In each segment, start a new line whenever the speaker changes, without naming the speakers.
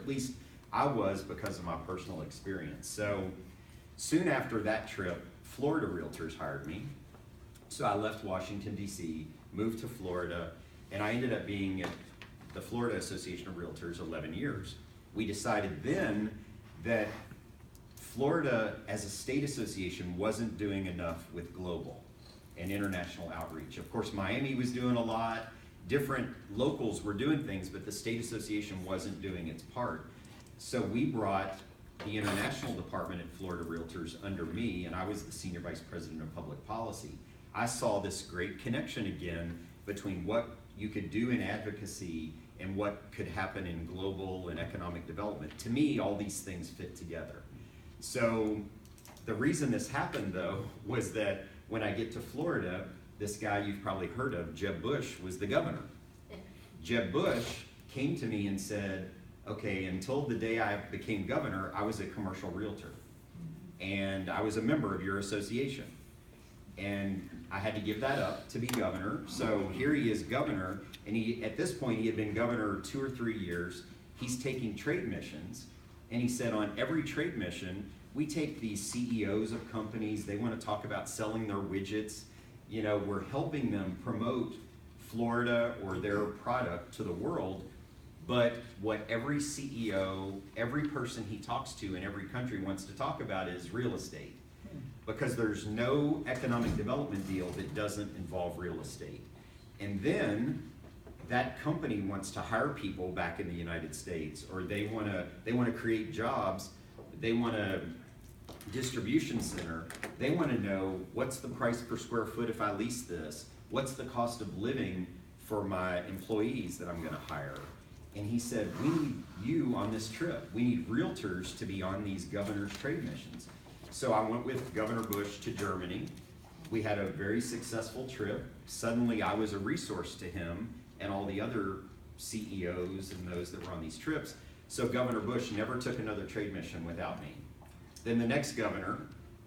least I was because of my personal experience. So soon after that trip, Florida Realtors hired me. So I left Washington, D.C., moved to Florida, and I ended up being at the Florida Association of Realtors 11 years. We decided then that Florida, as a state association, wasn't doing enough with global and international outreach. Of course, Miami was doing a lot, different locals were doing things, but the state association wasn't doing its part. So we brought the international department at Florida Realtors under me, and I was the senior vice president of public policy. I saw this great connection again between what you could do in advocacy and what could happen in global and economic development. To me, all these things fit together. So the reason this happened, though, was that when I get to Florida, this guy you've probably heard of, Jeb Bush, was the governor. Jeb Bush came to me and said, okay, until the day I became governor, I was a commercial realtor. And I was a member of your association. And I had to give that up to be governor. So here he is governor, and at this point he had been governor 2 or 3 years. He's taking trade missions, and he said on every trade mission, we take these CEOs of companies, they want to talk about selling their widgets. You know, we're helping them promote Florida or their product to the world. But what every CEO, every person he talks to in every country wants to talk about is real estate. Because there's no economic development deal that doesn't involve real estate. And then that company wants to hire people back in the United States, or they want to create jobs, they want a distribution center, they want to know what's the price per square foot if I lease this, what's the cost of living for my employees that I'm going to hire. And he said, we need you on this trip. We need realtors to be on these governor's trade missions. So I went with Governor Bush to Germany. We had a very successful trip. Suddenly I was a resource to him and all the other CEOs and those that were on these trips. So Governor Bush never took another trade mission without me. Then the next governor,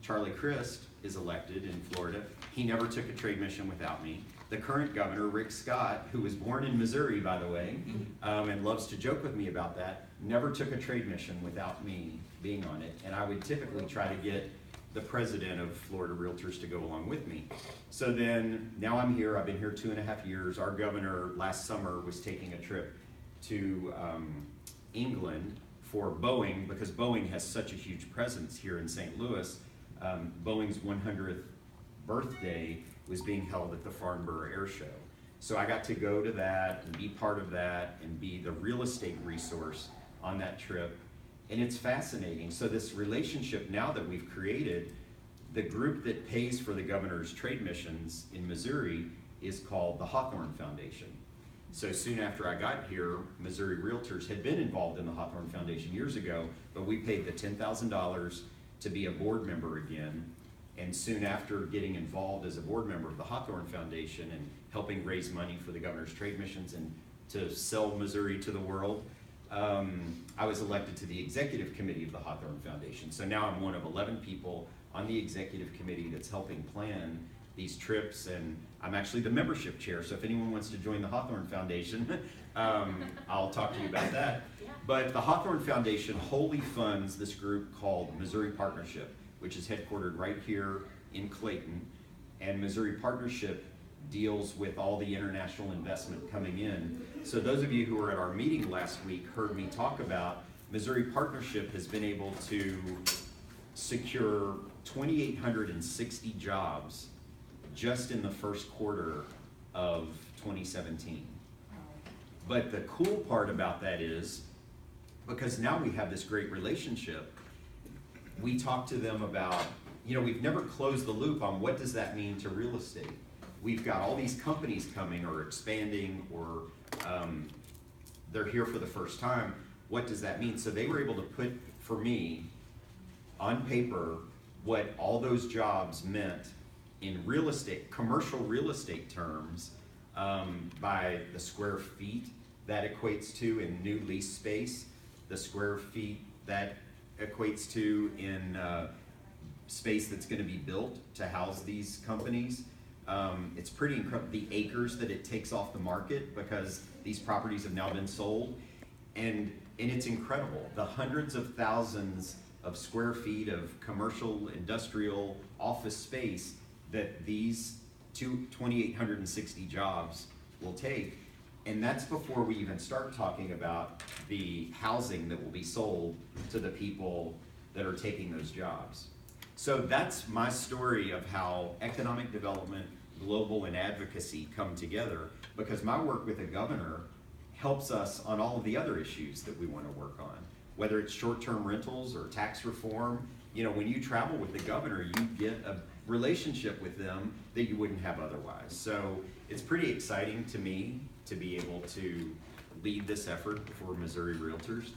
Charlie Crist, is elected in Florida. He never took a trade mission without me. The current governor, Rick Scott, who was born in Missouri, by the way, and loves to joke with me about that, never took a trade mission without me being on it. And I would typically try to get the president of Florida Realtors to go along with me. So then, now I'm here, I've been here 2.5 years. Our governor last summer was taking a trip to England for Boeing, because Boeing has such a huge presence here in St. Louis. Boeing's 100th birthday was being held at the Farnborough Air Show. So I got to go to that and be part of that and be the real estate resource on that trip. And it's fascinating. So this relationship now that we've created, the group that pays for the governor's trade missions in Missouri is called the Hawthorne Foundation. So soon after I got here, Missouri Realtors had been involved in the Hawthorne Foundation years ago, but we paid the $10,000 to be a board member again. And soon after getting involved as a board member of the Hawthorne Foundation and helping raise money for the governor's trade missions and to sell Missouri to the world, I was elected to the executive committee of the Hawthorne Foundation. So now I'm one of 11 people on the executive committee that's helping plan these trips, and I'm actually the membership chair. So if anyone wants to join the Hawthorne Foundation, I'll talk to you about that.
Yeah.
But the Hawthorne Foundation wholly funds this group called Missouri Partnership, which is headquartered right here in Clayton. And Missouri Partnership deals with all the international investment coming in. So those of you who were at our meeting last week heard me talk about Missouri Partnership has been able to secure 2,860 jobs just in the first quarter of 2017. But the cool part about that is, because now we have this great relationship, we talk to them about, you know, we've never closed the loop on what does that mean to real estate. We've got all these companies coming or expanding, or they're here for the first time. What does that mean? So they were able to put, for me, on paper, what all those jobs meant in real estate, commercial real estate terms, by the square feet that equates to in new lease space, the square feet that equates to in space that's going to be built to house these companies. It's pretty incredible, the acres that it takes off the market because these properties have now been sold. And it's incredible, the hundreds of thousands of square feet of commercial, industrial, office space that these 2,860 jobs will take. And that's before we even start talking about the housing that will be sold to the people that are taking those jobs. So that's my story of how economic development, global, and advocacy come together, because my work with the governor helps us on all of the other issues that we want to work on, whether it's short-term rentals or tax reform. You know, when you travel with the governor, you get a relationship with them that you wouldn't have otherwise. So it's pretty exciting to me to be able to lead this effort for Missouri Realtors.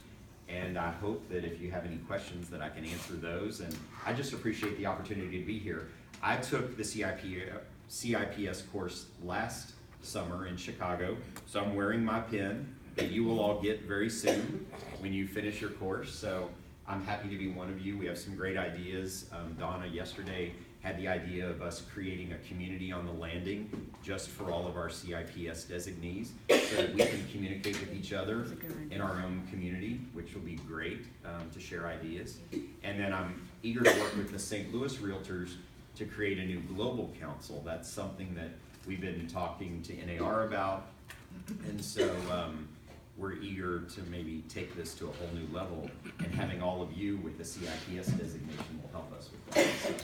And I hope that if you have any questions that I can answer those. And I just appreciate the opportunity to be here. I took the CIPS course last summer in Chicago, so I'm wearing my pin that you will all get very soon when you finish your course. So I'm happy to be one of you. We have some great ideas. Donna yesterday had the idea of us creating a community on the landing just for all of our CIPS designees, so that we can communicate with each other in our own community, which will be great to share ideas. And then I'm eager to work with the St. Louis Realtors to create a new global council. That's something that we've been talking to NAR about. And so we're eager to maybe take this to a whole new level, and having all of you with the CIPS designation will help us with that. So